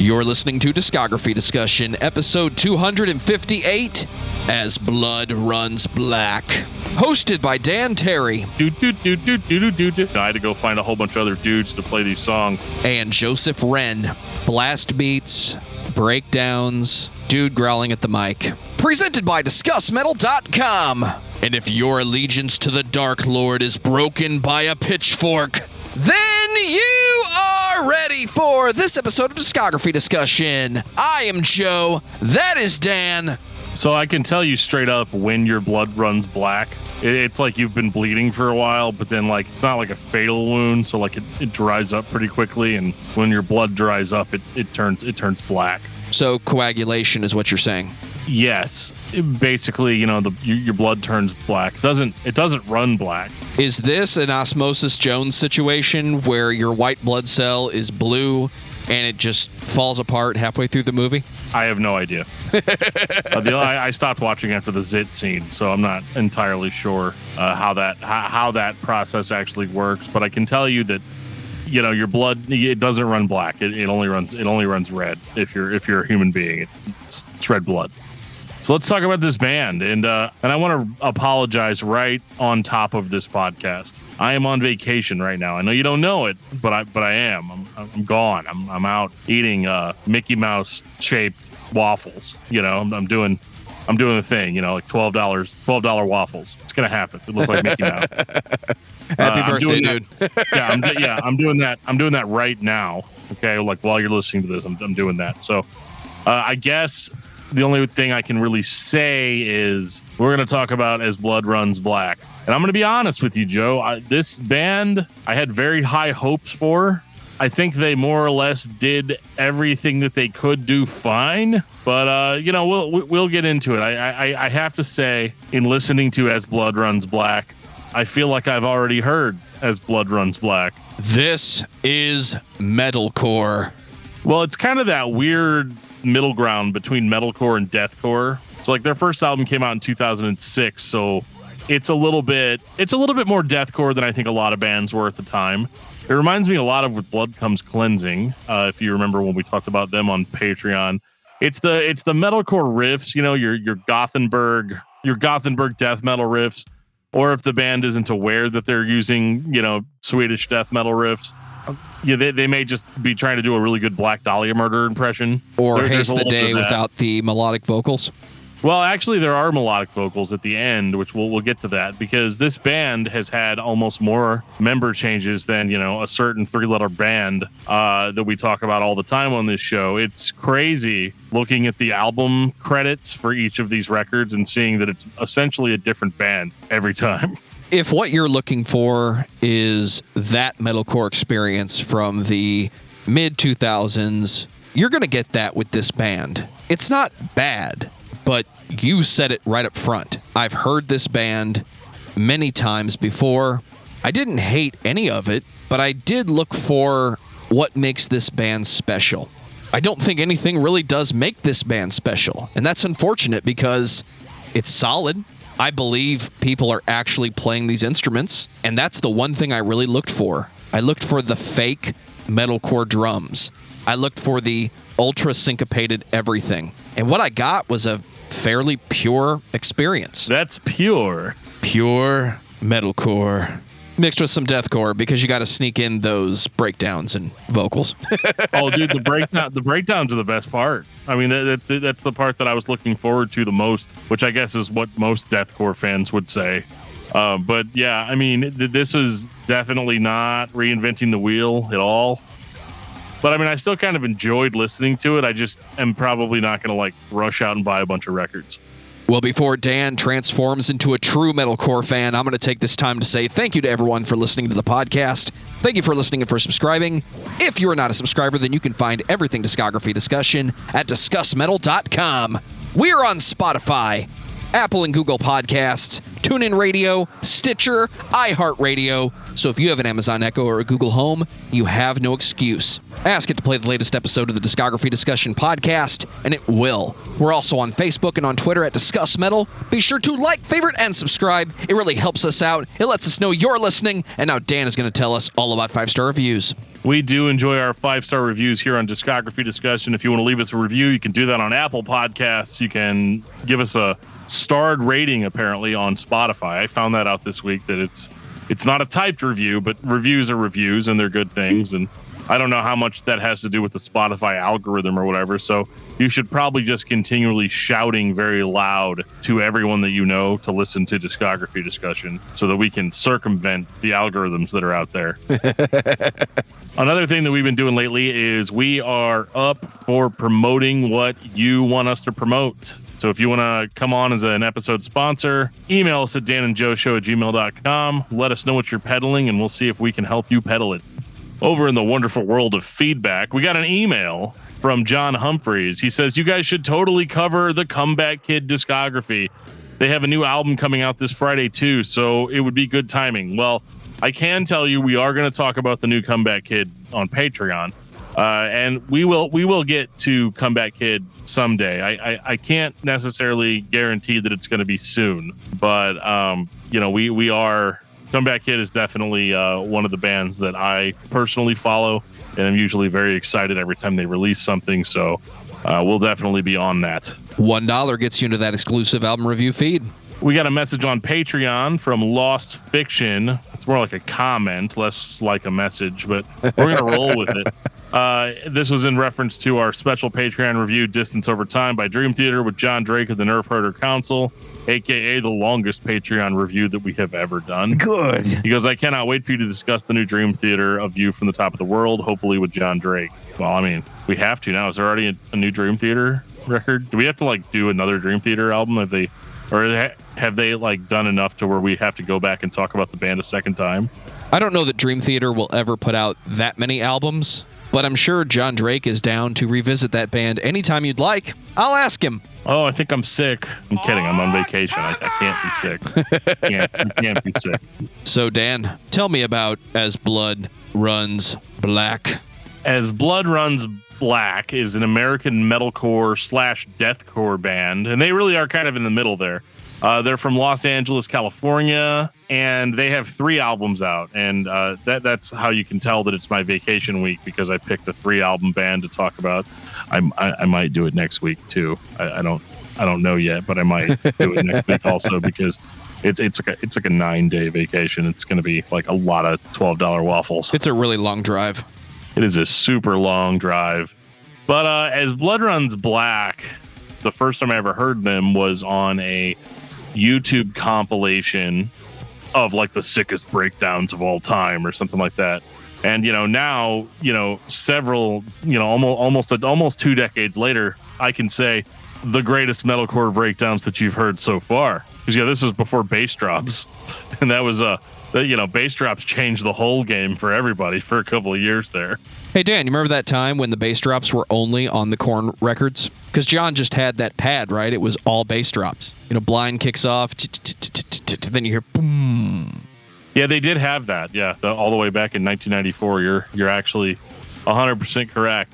You're listening to Discography Discussion, episode 258, As Blood Runs Black. Hosted by Dan Terry. I had to go find a whole bunch of other dudes to play these songs. And Joseph Wren. Blast beats, breakdowns, dude growling at the mic. Presented by discussmetal.com. And if your allegiance to the Dark Lord is broken by a pitchfork, then you are ready for this episode of Discography Discussion. I am Joe. That is Dan. So I can tell you straight up when your blood runs black. It's like you've been bleeding for a while, but then like it's not like a fatal wound, so like it dries up pretty quickly, and when your blood dries up, it turns black. So coagulation is what you're saying. Yes, basically, your blood turns black. It doesn't run black. Is this an Osmosis Jones situation where your white blood cell is blue and it just falls apart halfway through the movie? I have no idea. I stopped watching after the zit scene, so I'm not entirely sure how that process actually works. But I can tell you that your blood, it doesn't run black. It only runs red. If you're a human being, it's red blood. So let's talk about this band, and I want to apologize right on top of this podcast. I am on vacation right now. I know you don't know it, but I am. I'm gone. I'm out eating Mickey Mouse shaped waffles. I'm doing the thing. Like $12 waffles. It's gonna happen. It looks like Mickey Mouse. Happy birthday, dude. I'm doing that. I'm doing that right now. Okay, like while you're listening to this, I'm doing that. So I guess the only thing I can really say is we're going to talk about As Blood Runs Black. And I'm going to be honest with you, Joe. This band, I had very high hopes for. I think they more or less did everything that they could do fine. But, we'll get into it. I have to say, in listening to As Blood Runs Black, I feel like I've already heard As Blood Runs Black. This is metalcore. Well, it's kind of that weird middle ground between metalcore and deathcore. So like their first album came out in 2006, so it's a little bit more deathcore than I think a lot of bands were at the time. It reminds me a lot of With Blood Comes Cleansing, if you remember when we talked about them on Patreon. It's the metalcore riffs, your Gothenburg death metal riffs, or if the band isn't aware that they're using, Swedish death metal riffs. Yeah, they may just be trying to do a really good Black Dahlia Murder impression. Or Haste the Day without the melodic vocals. Well, actually, there are melodic vocals at the end, which we'll get to that, because this band has had almost more member changes than, a certain three-letter band that we talk about all the time on this show. It's crazy looking at the album credits for each of these records and seeing that it's essentially a different band every time. If what you're looking for is that metalcore experience from the mid-2000s, you're going to get that with this band. It's not bad, but you said it right up front. I've heard this band many times before. I didn't hate any of it, but I did look for what makes this band special. I don't think anything really does make this band special, and that's unfortunate because it's solid. I believe people are actually playing these instruments, and that's the one thing I really looked for. I looked for the fake metalcore drums. I looked for the ultra syncopated everything. And what I got was a fairly pure experience. That's pure. Pure metalcore. Mixed with some deathcore, because you got to sneak in those breakdowns and vocals. Oh, dude, the breakdowns are the best part. I mean, that's the part that I was looking forward to the most, which I guess is what most deathcore fans would say. But yeah, I mean, this is definitely not reinventing the wheel at all. But I mean, I still kind of enjoyed listening to it. I just am probably not going to rush out and buy a bunch of records. Well, before Dan transforms into a true metalcore fan, I'm going to take this time to say thank you to everyone for listening to the podcast. Thank you for listening and for subscribing. If you are not a subscriber, then you can find everything Discography Discussion at discussmetal.com. We are on Spotify, Apple and Google Podcasts, TuneIn Radio, Stitcher, iHeartRadio. So if you have an Amazon Echo or a Google Home, you have no excuse. Ask it to play the latest episode of the Discography Discussion podcast, and it will. We're also on Facebook and on Twitter at Discuss Metal. Be sure to like, favorite, and subscribe. It really helps us out. It lets us know you're listening. And now Dan is going to tell us all about 5-star reviews. We do enjoy our 5-star reviews here on Discography Discussion. If you want to leave us a review, you can do that on Apple Podcasts. You can give us a starred rating, apparently, on Spotify. I found that out this week, that it's not a typed review, but reviews are reviews, and they're good things. And I don't know how much that has to do with the Spotify algorithm or whatever. So you should probably just continually shouting very loud to everyone that you know to listen to Discography Discussion so that we can circumvent the algorithms that are out there. Another thing that we've been doing lately is we are up for promoting what you want us to promote. So if you want to come on as an episode sponsor, email us at danandjoeshow@gmail.com. Let us know what you're peddling, and we'll see if we can help you peddle it. Over in the wonderful world of feedback, we got an email from John Humphreys. He says, you guys should totally cover the Comeback Kid discography. They have a new album coming out this Friday too, so it would be good timing. Well, I can tell you we are going to talk about the new Comeback Kid on Patreon, and we will get to Comeback Kid someday. I can't necessarily guarantee that it's going to be soon, but we are. Comeback Kid is definitely one of the bands that I personally follow, and I'm usually very excited every time they release something. So we'll definitely be on that. $1 gets you into that exclusive album review feed. We got a message on Patreon from Lost Fiction. It's more like a comment, less like a message, but we're going to roll with it. This was in reference to our special Patreon review, Distance Over Time by Dream Theater with John Drake of the Nerf Herder Council, a.k.a. the longest Patreon review that we have ever done. Good. He goes, I cannot wait for you to discuss the new Dream Theater, A View from the Top of the World, hopefully with John Drake. Well, I mean, we have to now. Is there already a new Dream Theater record? Do we have to do another Dream Theater album? Have they done enough to where we have to go back and talk about the band a second time? I don't know that Dream Theater will ever put out that many albums, but I'm sure John Drake is down to revisit that band anytime you'd like. I'll ask him. Oh, I think I'm sick. I'm kidding. I'm on vacation. I can't be sick. I can't be sick. So, Dan, tell me about As Blood Runs Black. As Blood Runs Black is an American metalcore / deathcore band, and they really are kind of in the middle there. They're from Los Angeles, California, and they have 3 albums out. And that's how you can tell that it's my vacation week, because I picked a 3-album band to talk about. I might do it next week too. I don't know yet, but I might do it next week also, because it's like a 9-day vacation. It's going to be like a lot of $12 waffles. It's a really long drive. It is a super long drive. But As Blood Runs Black, the first time I ever heard them was on a YouTube compilation of the sickest breakdowns of all time or something like that. And now several almost 2 decades later, I can say the greatest metalcore breakdowns that you've heard so far, because this was before bass drops, and that was bass drops changed the whole game for everybody for a couple of years there. Hey, Dan, you remember that time when the bass drops were only on the Korn records? Because John just had that pad, right? It was all bass drops. Blind kicks off, then you hear boom. Yeah, they did have that. Yeah, all the way back in 1994. You're actually 100% correct.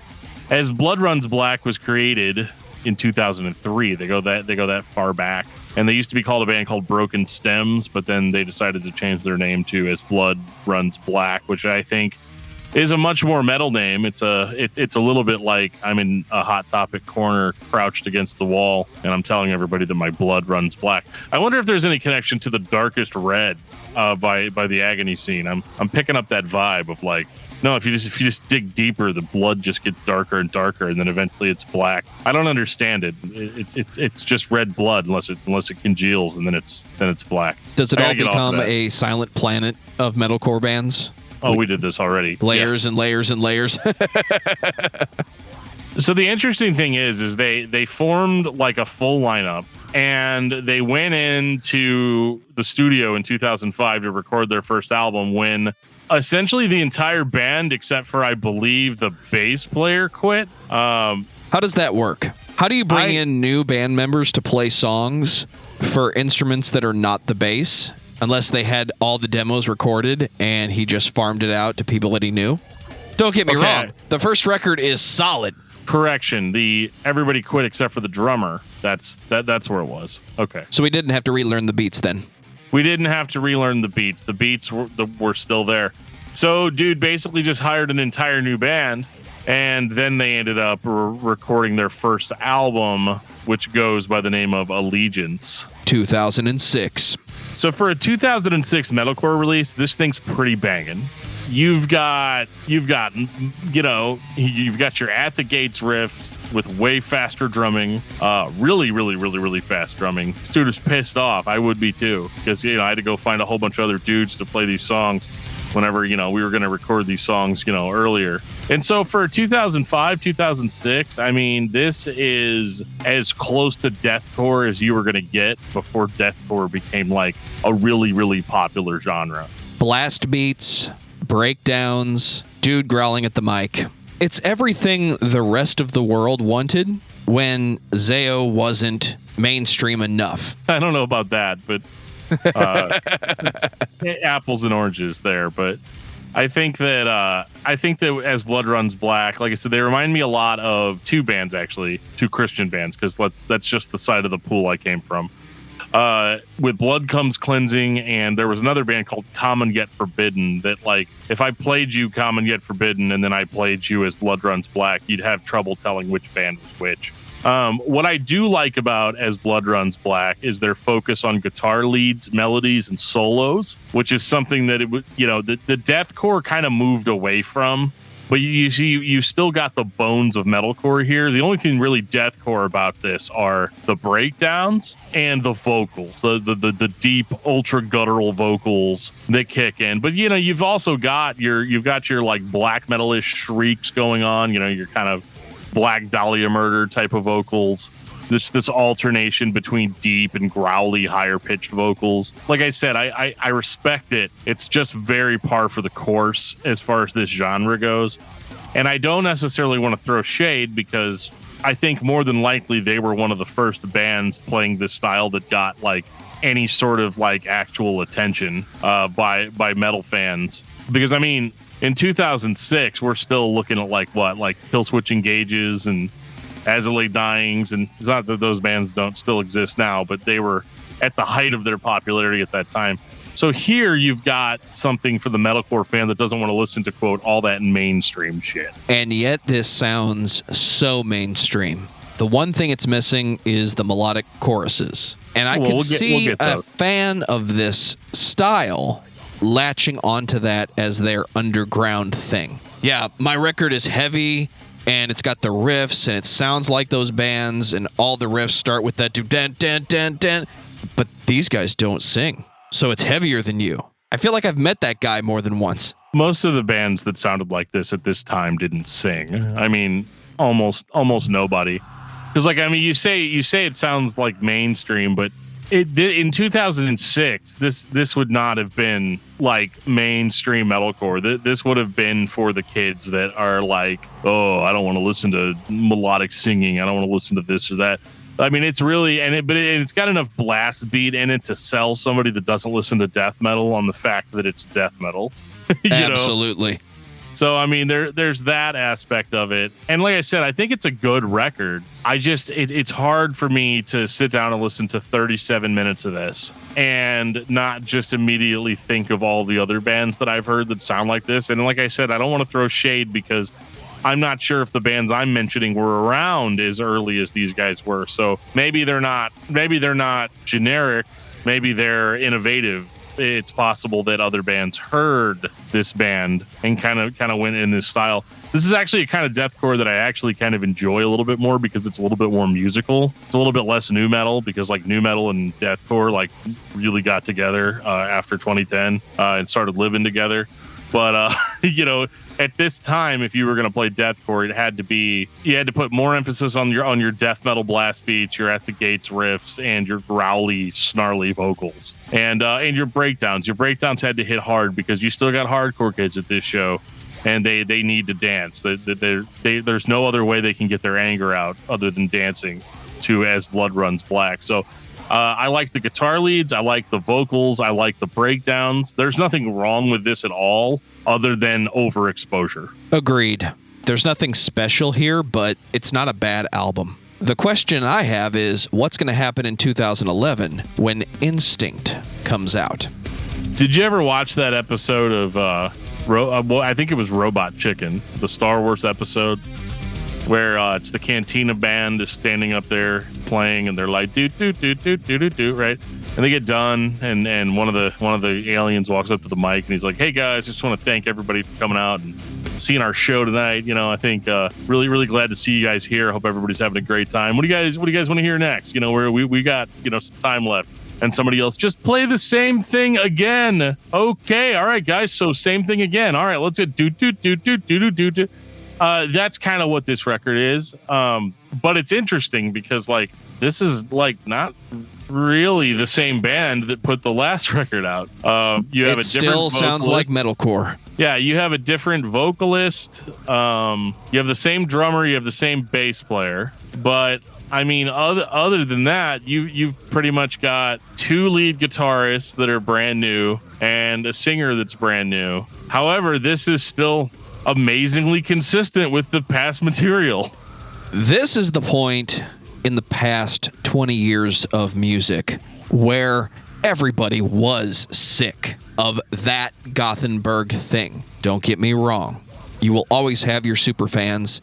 As Blood Runs Black was created in 2003. They go that far back. And they used to be called a band called Broken Stems, but then they decided to change their name to As Blood Runs Black, which I think is a much more metal name. It's a little bit like I'm in a Hot Topic corner crouched against the wall and I'm telling everybody that my blood runs black. I wonder if there's any connection to the Darkest Red by the Agony Scene. I'm picking up that vibe of no, if you just dig deeper, the blood just gets darker and darker, and then eventually it's black. I don't understand it. It's just red blood unless it congeals, and then it's black. Does it all become a silent planet of metalcore bands? Oh, we did this already. Layers and layers and layers. So the interesting thing is they formed like a full lineup, and they went into the studio in 2005 to record their first album when essentially the entire band, except for I believe the bass player, quit. How does that work? How do you bring in new band members to play songs for instruments that are not the bass, unless they had all the demos recorded and he just farmed it out to people that he knew. Don't get me wrong. The first record is solid. Correction. Everybody quit except for the drummer. That's where it was. Okay. So we didn't have to relearn the beats then. We didn't have to relearn the beats. The beats were still there. So dude basically just hired an entire new band, and then they ended up recording their first album, which goes by the name of Allegiance. 2006. So for a 2006 metalcore release, this thing's pretty banging. You've got your At the Gates riffs with way faster drumming, really fast drumming. This dude was pissed off. I would be too, because I had to go find a whole bunch of other dudes to play these songs whenever we were going to record these songs earlier. And so for 2005, 2006, I mean, this is as close to deathcore as you were going to get before deathcore became like a really popular genre. Blast beats, breakdowns, dude growling at the mic. It's everything the rest of the world wanted when Zao wasn't mainstream enough. I don't know about that, but apples and oranges there. But I think that as Blood Runs Black, like I said, they remind me a lot of two Christian bands, because that's just the side of the pool I came from. With Blood Comes Cleansing, and there was another band called Common Yet Forbidden that, like, if I played you Common Yet Forbidden and then I played you as Blood Runs Black, you'd have trouble telling which band was which. What I do like about As Blood Runs Black is their focus on guitar leads, melodies, and solos, which is something that the deathcore kind of moved away from. But you see, you still got the bones of metalcore here. The only thing really deathcore about this are the breakdowns and the vocals, the deep, ultra guttural vocals that kick in. But you've also got your like black metal-ish shrieks going on. Your kind of Black Dahlia Murder type of vocals. This alternation between deep and growly, higher pitched vocals. Like I said, I respect it. It's just very par for the course as far as this genre goes. And I don't necessarily want to throw shade, because I think more than likely they were one of the first bands playing this style that got like any sort of like actual attention by metal fans. Because I mean, in 2006, we're still looking at like Killswitch Engages and As I Lay Dyings, and it's not that those bands don't still exist now, but they were at the height of their popularity at that time. So here you've got something for the metalcore fan that doesn't want to listen to, quote, all that mainstream shit. And yet this sounds so mainstream. The one thing it's missing is the melodic choruses. And I could see a fan of this style latching onto that as their underground thing. Yeah, my record is heavy, and it's got the riffs, and it sounds like those bands, and all the riffs start with that dun dun dun dun. But these guys don't sing, so it's heavier than you. I feel like I've met that guy more than once. Most of the bands that sounded like this at this time didn't sing. I mean, almost nobody. Because, like, I mean, you say it sounds like mainstream, but in 2006, this would not have been like mainstream metalcore. This would have been for the kids that are like, oh, I don't want to listen to melodic singing. I don't want to listen to this or that. I mean, it's really, but it's got enough blast beat in it to sell somebody that doesn't listen to death metal on the fact that it's death metal. Absolutely. So, I mean, there's that aspect of it. And like I said, I think it's a good record. It's hard for me to sit down and listen to 37 minutes of this and not just immediately think of all the other bands that I've heard that sound like this. And like I said, I don't want to throw shade, because I'm not sure if the bands I'm mentioning were around as early as these guys were. So maybe they're not generic. Maybe they're innovative. It's possible that other bands heard this band and kind of went in this style. This is actually a kind of deathcore that I actually kind of enjoy a little bit more, because it's a little bit more musical. It's a little bit less nu metal, because like nu metal and deathcore like really got together after 2010 and started living together. But at this time, if you were going to play deathcore, you had to put more emphasis on your death metal blast beats, your At the Gates riffs, and your growly, snarly vocals, and your breakdowns. Your breakdowns had to hit hard, because you still got hardcore kids at this show, and they need to dance. There's no other way they can get their anger out other than dancing to As Blood Runs Black. So I like the guitar leads. I like the vocals. I like the breakdowns. There's nothing wrong with this at all other than overexposure. Agreed. There's nothing special here, but it's not a bad album. The question I have is, what's going to happen in 2011 when Instinct comes out? Did you ever watch that episode of, I think it was Robot Chicken, the Star Wars episode, where it's the Cantina band is standing up there playing, and they're like, do, right? And they get done, and one of the aliens walks up to the mic, and he's like, hey, guys, I just want to thank everybody for coming out and seeing our show tonight. You know, I think really, really glad to see you guys here. Hope everybody's having a great time. What do you guys want to hear next? You know, we got, some time left. And somebody else, just play the same thing again. Okay, all right, guys. So same thing again. All right, let's get do. That's kind of what this record is. But it's interesting because this is not really the same band that put the last record out. You have it still sounds like metalcore. Yeah, you have a different vocalist. You have the same drummer. You have the same bass player. But I mean, other than that, you've pretty much got 2 lead guitarists that are brand new and a singer that's brand new. However, this is still amazingly consistent with the past material. This is the point in the past 20 years of music where everybody was sick of that Gothenburg thing. Don't get me wrong. You will always have your super fans.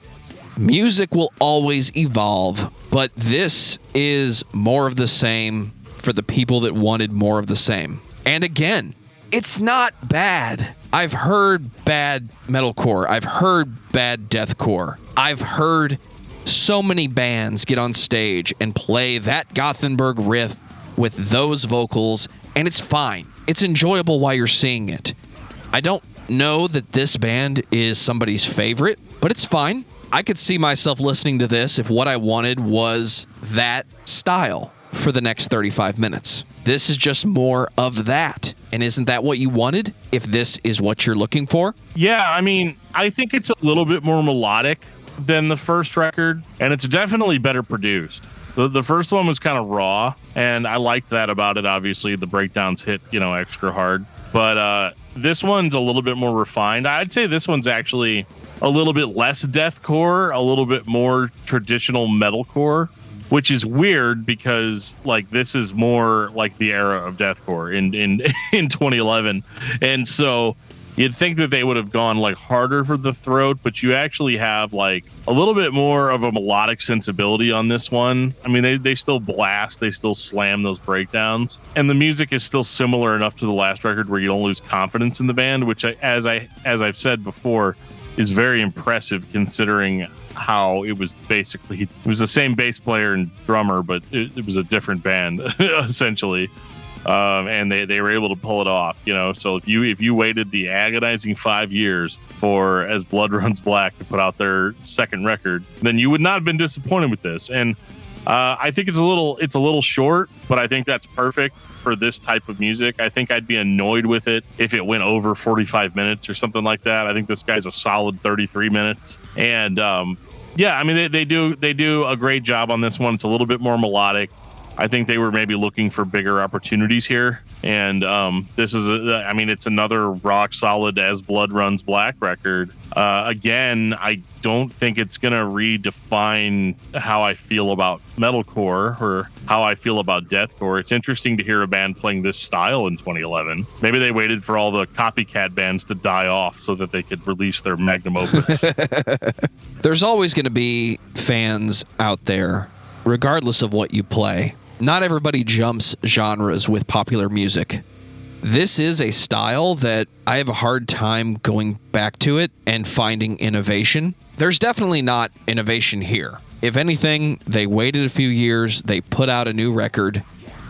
Music will always evolve, but this is more of the same for the people that wanted more of the same. And again, it's not bad. I've heard bad metalcore. I've heard bad deathcore. I've heard so many bands get on stage and play that Gothenburg riff with those vocals, and it's fine. It's enjoyable while you're seeing it. I don't know that this band is somebody's favorite, but it's fine. I could see myself listening to this if what I wanted was that style for the next 35 minutes. This is just more of that. And isn't that what you wanted if this is what you're looking for? Yeah, I mean, I think it's a little bit more melodic than the first record, and it's definitely better produced. The first one was kind of raw, and I liked that about it. Obviously, the breakdowns hit, extra hard. But this one's a little bit more refined. I'd say this one's actually a little bit less deathcore, a little bit more traditional metalcore, which is weird because this is more like the era of deathcore in 2011. And so you'd think that they would have gone harder for the throat, but you actually have a little bit more of a melodic sensibility on this one. I mean, they still blast, they still slam those breakdowns, and the music is still similar enough to the last record where you don't lose confidence in the band, which as I've said before, is very impressive considering how it was the same bass player and drummer, but it was a different band essentially. And they were able to pull it off, so if you waited the agonizing 5 years for As Blood Runs Black to put out their second record, then you would not have been disappointed with this. And I think it's a little short, but I think that's perfect for this type of music. I think I'd be annoyed with it if it went over 45 minutes or something like that. I think this guy's a solid 33 minutes. And yeah, I mean, they do a great job on this one. It's a little bit more melodic. I think they were maybe looking for bigger opportunities here. And this is, it's another rock solid As Blood Runs Black record. Again, I don't think it's going to redefine how I feel about metalcore or how I feel about deathcore. It's interesting to hear a band playing this style in 2011. Maybe they waited for all the copycat bands to die off so that they could release their magnum opus. There's always going to be fans out there, regardless of what you play. Not everybody jumps genres with popular music. This is a style that I have a hard time going back to it and finding innovation. There's definitely not innovation here. If anything, they waited a few years, they put out a new record,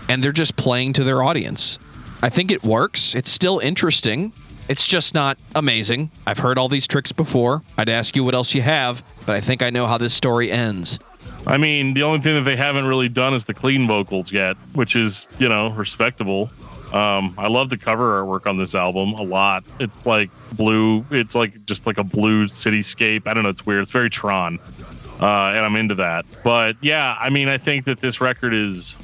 and they're just playing to their audience. I think it works. It's still interesting. It's just not amazing. I've heard all these tricks before. I'd ask you what else you have, but I think I know how this story ends. I mean, the only thing that they haven't really done is the clean vocals yet, which is, respectable. I love the cover artwork on this album a lot. It's blue. It's just a blue cityscape. I don't know. It's weird. It's very Tron. And I'm into that. But yeah, I mean, I think that this record is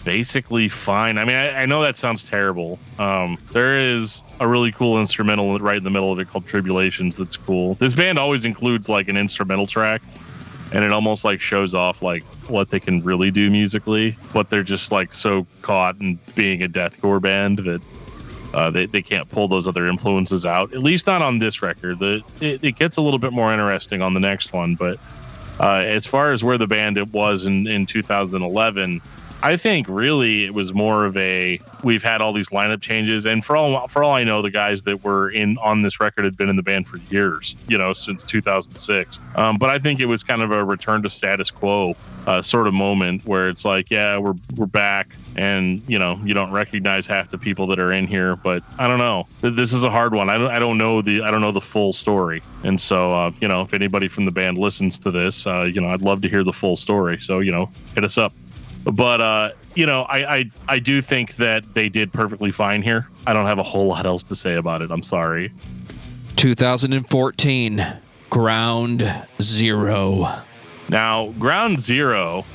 basically fine. I mean, I know that sounds terrible. There is a really cool instrumental right in the middle of it called Tribulations that's cool. This band always includes like an instrumental track, and it almost like shows off like what they can really do musically, but they're just like so caught in being a deathcore band that they can't pull those other influences out, at least not on this record. It gets a little bit more interesting on the next one, but as far as where the band it was in 2011, I think really it was more of a, we've had all these lineup changes, and for all I know, the guys that were on this record had been in the band for years, since 2006. But I think it was kind of a return to status quo sort of moment where it's like, yeah, we're back, and you don't recognize half the people that are in here, but I don't know. This is a hard one. I don't know the full story, and so if anybody from the band listens to this, I'd love to hear the full story. So hit us up. But, I do think that they did perfectly fine here. I don't have a whole lot else to say about it. I'm sorry. 2014, Ground Zero. Now, Ground Zero,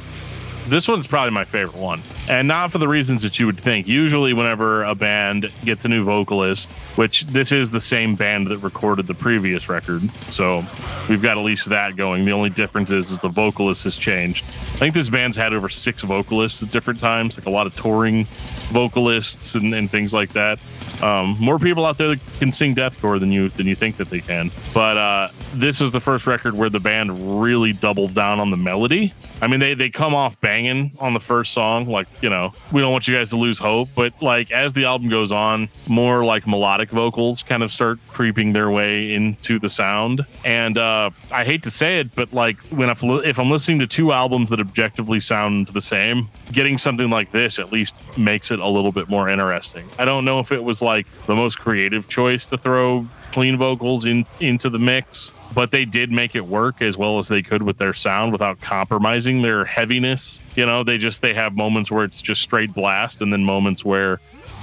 this one's probably my favorite one. And not for the reasons that you would think. Usually whenever a band gets a new vocalist, which this is the same band that recorded the previous record, so we've got at least that going. The only difference is the vocalist has changed. I think this band's had over 6 vocalists at different times, like a lot of touring vocalists and things like that. More people out there that can sing deathcore than you think that they can. But this is the first record where the band really doubles down on the melody. I mean, they come off banging on the first song, like, we don't want you guys to lose hope. But like as the album goes on, more like melodic vocals kind of start creeping their way into the sound. And I hate to say it, but like if I'm listening to 2 albums that objectively sound the same, getting something like this at least makes it a little bit more interesting. I don't know if it was like the most creative choice to throw clean vocals into the mix, but they did make it work as well as they could with their sound without compromising their heaviness. They have moments where it's just straight blast, and then moments where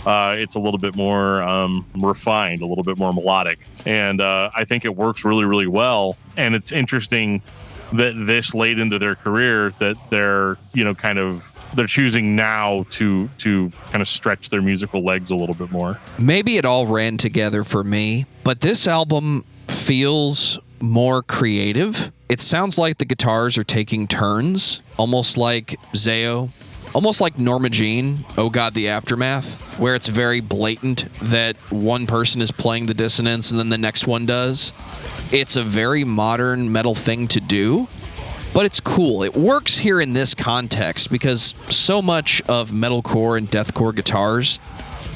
it's a little bit more refined, a little bit more melodic. And I think it works really, really well. And it's interesting that this late into their career that they're, they're choosing now to kind of stretch their musical legs a little bit more. Maybe it all ran together for me, but this album feels more creative. It sounds like the guitars are taking turns, almost like Zayo, almost like Norma Jean, Oh God, the Aftermath, where it's very blatant that one person is playing the dissonance and then the next one does. It's a very modern metal thing to do, but it's cool. It works here in this context because so much of metalcore and deathcore guitars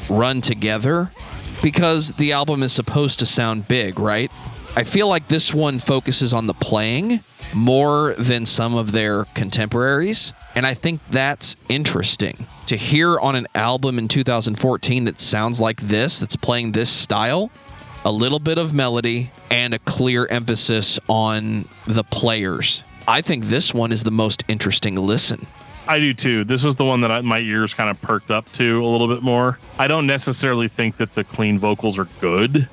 run together because the album is supposed to sound big, right? I feel like this one focuses on the playing more than some of their contemporaries, and I think that's interesting. To hear on an album in 2014 that sounds like this, that's playing this style, a little bit of melody, and a clear emphasis on the players. I think this one is the most interesting listen. I do too. This is the one that my ears kind of perked up to a little bit more. I don't necessarily think that the clean vocals are good,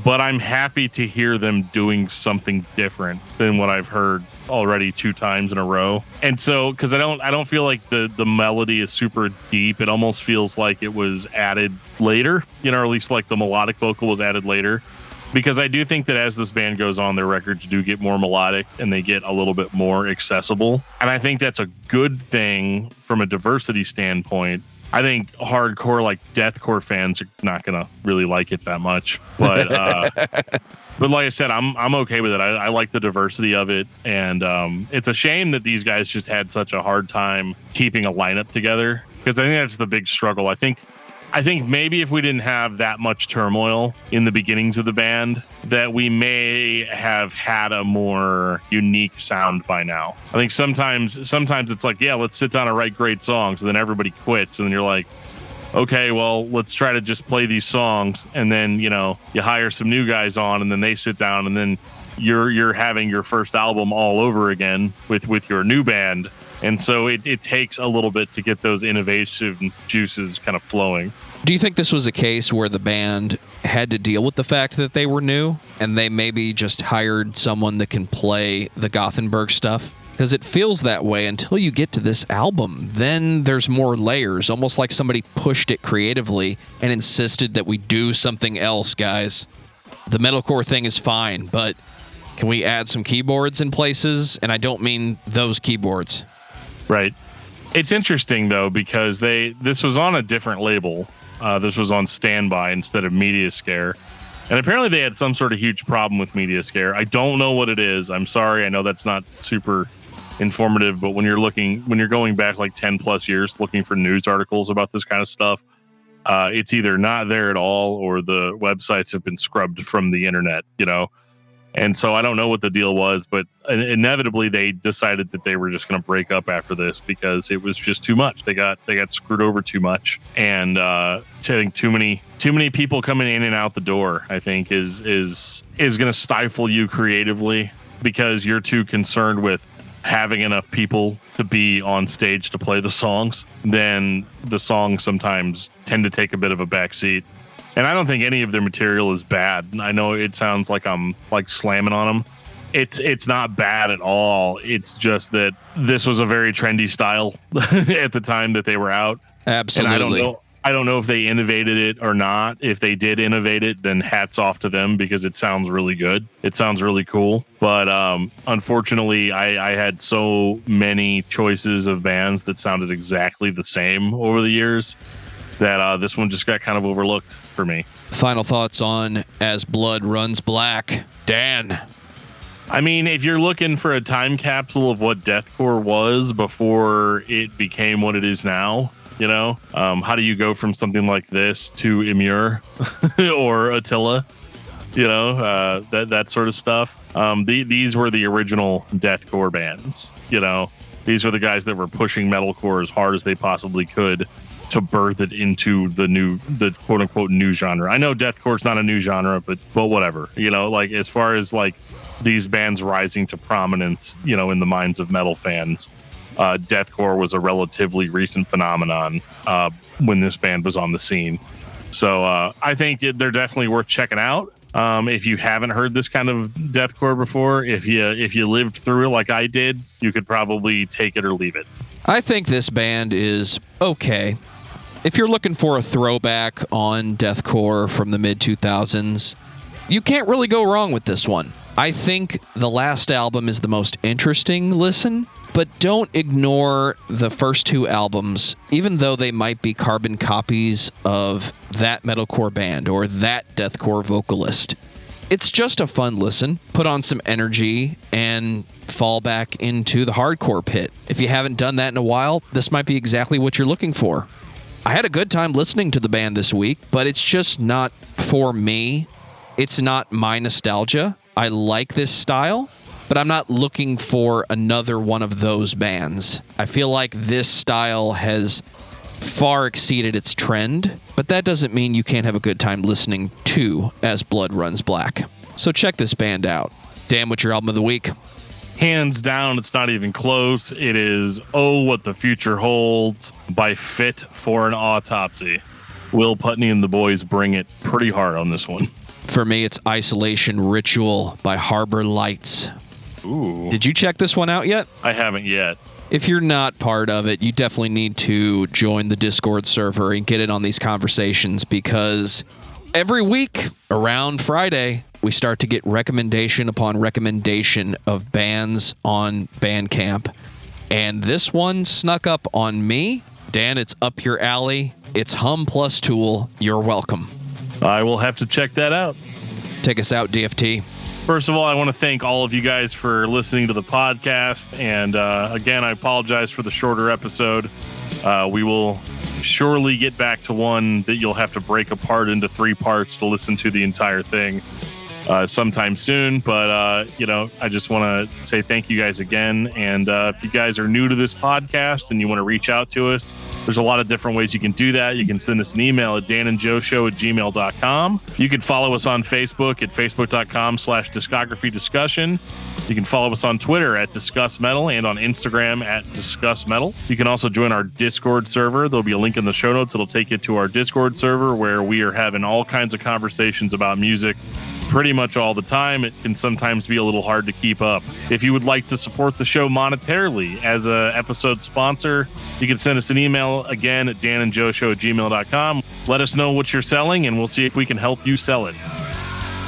but I'm happy to hear them doing something different than what I've heard already 2 times in a row. And so, because I don't feel like the melody is super deep. It almost feels like it was added later, or at least like the melodic vocal was added later. Because I do think that as this band goes on, their records do get more melodic and they get a little bit more accessible. And I think that's a good thing from a diversity standpoint. I think hardcore, like deathcore fans, are not going to really like it that much. But but like I said, I'm okay with it. I like the diversity of it. And it's a shame that these guys just had such a hard time keeping a lineup together, because I think that's the big struggle. I think maybe if we didn't have that much turmoil in the beginnings of the band, that we may have had a more unique sound by now. I think sometimes it's like, yeah, let's sit down and write great songs, and then everybody quits, and then you're like, okay, well, let's try to just play these songs, and then you hire some new guys on, and then they sit down, and then you're having your first album all over again with your new band. And so it takes a little bit to get those innovation juices kind of flowing. Do you think this was a case where the band had to deal with the fact that they were new and they maybe just hired someone that can play the Gothenburg stuff? because it feels that way until you get to this album. Then there's more layers, almost like somebody pushed it creatively and insisted that we do something else, guys. The metalcore thing is fine, but can we add some keyboards in places? And I don't mean those keyboards. Right. It's interesting, though, because this was on a different label. This was on Standby instead of Media Scare. And apparently they had some sort of huge problem with Media Scare. I don't know what it is. I'm sorry. I know that's not super informative, but when you're going back like 10 plus years looking for news articles about this kind of stuff, it's either not there at all or the websites have been scrubbed from the internet, And so I don't know what the deal was, but inevitably they decided that they were just going to break up after this because it was just too much. They got screwed over too much, and I think too many people coming in and out the door, I think is going to stifle you creatively because you're too concerned with having enough people to be on stage to play the songs. Then the songs sometimes tend to take a bit of a backseat. And I don't think any of their material is bad. I know it sounds like I'm like slamming on them. It's not bad at all. It's just that this was a very trendy style at the time that they were out. Absolutely. And I don't know if they innovated it or not. If they did innovate it, then hats off to them because it sounds really good. It sounds really cool. But unfortunately, I had so many choices of bands that sounded exactly the same over the years that this one just got kind of overlooked for me. Final thoughts on As Blood Runs Black. Dan. I mean, if you're looking for a time capsule of what deathcore was before it became what it is now, how do you go from something like this to Emmure or Attila, that sort of stuff. These were the original deathcore bands, these were the guys that were pushing metalcore as hard as they possibly could to birth it into the quote unquote new genre. I know deathcore's not a new genre, but whatever, like as far as like these bands rising to prominence, in the minds of metal fans, deathcore was a relatively recent phenomenon when this band was on the scene. So I think they're definitely worth checking out. If you haven't heard this kind of deathcore before, if you lived through it like I did, you could probably take it or leave it. I think this band is okay. If you're looking for a throwback on deathcore from the mid-2000s, you can't really go wrong with this one. I think the last album is the most interesting listen, but don't ignore the first two albums, even though they might be carbon copies of that metalcore band or that deathcore vocalist. It's just a fun listen. Put on some energy and fall back into the hardcore pit. If you haven't done that in a while, this might be exactly what you're looking for. I had a good time listening to the band this week, but it's just not for me. It's not my nostalgia. I like this style, but I'm not looking for another one of those bands. I feel like this style has far exceeded its trend, but that doesn't mean you can't have a good time listening to As Blood Runs Black. So check this band out. Dan, what's your album of the week? Hands down, it's not even close. It is Oh What the Future Holds by Fit for an Autopsy. Will Putney and the boys bring it pretty hard on this one. For me, it's Isolation Ritual by HarborLights. Ooh. Did you check this one out yet? I haven't yet. If you're not part of it, you definitely need to join the Discord server and get in on these conversations, because every week around Friday, we start to get recommendation upon recommendation of bands on Bandcamp. And this one snuck up on me. Dan, it's up your alley. It's Hum plus Tool. You're welcome. I will have to check that out. Take us out, DFT. First of all, I want to thank all of you guys for listening to the podcast. And again, I apologize for the shorter episode. We will surely get back to one that you'll have to break apart into 3 parts to listen to the entire thing sometime soon. But, I just want to say thank you guys again. And if you guys are new to this podcast and you want to reach out to us, there's a lot of different ways you can do that. You can send us an email at danandjoeshow@gmail.com. You can follow us on Facebook at facebook.com/discography discussion. You can follow us on Twitter at discussmetal and on Instagram at discussmetal. You can also join our Discord server. There'll be a link in the show notes. It'll take you to our Discord server where we are having all kinds of conversations about music pretty much all the time. It can sometimes be a little hard to keep up. If you would like to support the show monetarily as a episode sponsor, you can send us an email again at danandjoeshow@gmail.com. Let us know what you're selling, and we'll see if we can help you sell it.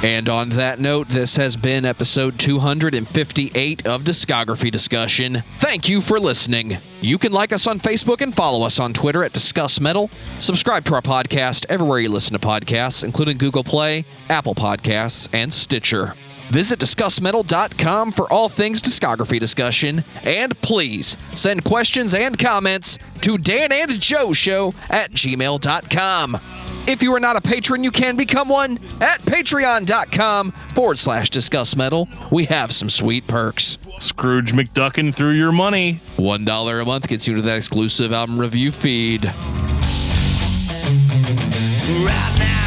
And on that note, this has been episode 258 of Discography Discussion. Thank you for listening. You can like us on Facebook and follow us on Twitter at discussmetal. Subscribe to our podcast everywhere you listen to podcasts, including Google Play, Apple Podcasts, and Stitcher. Visit discussmetal.com for all things discography discussion, and please send questions and comments to danandjoeshow@gmail.com. If you are not a patron, you can become one at patreon.com/discussmetal. We have some sweet perks. Scrooge McDuckin through your money. $1 a month gets you to that exclusive album review feed. Right now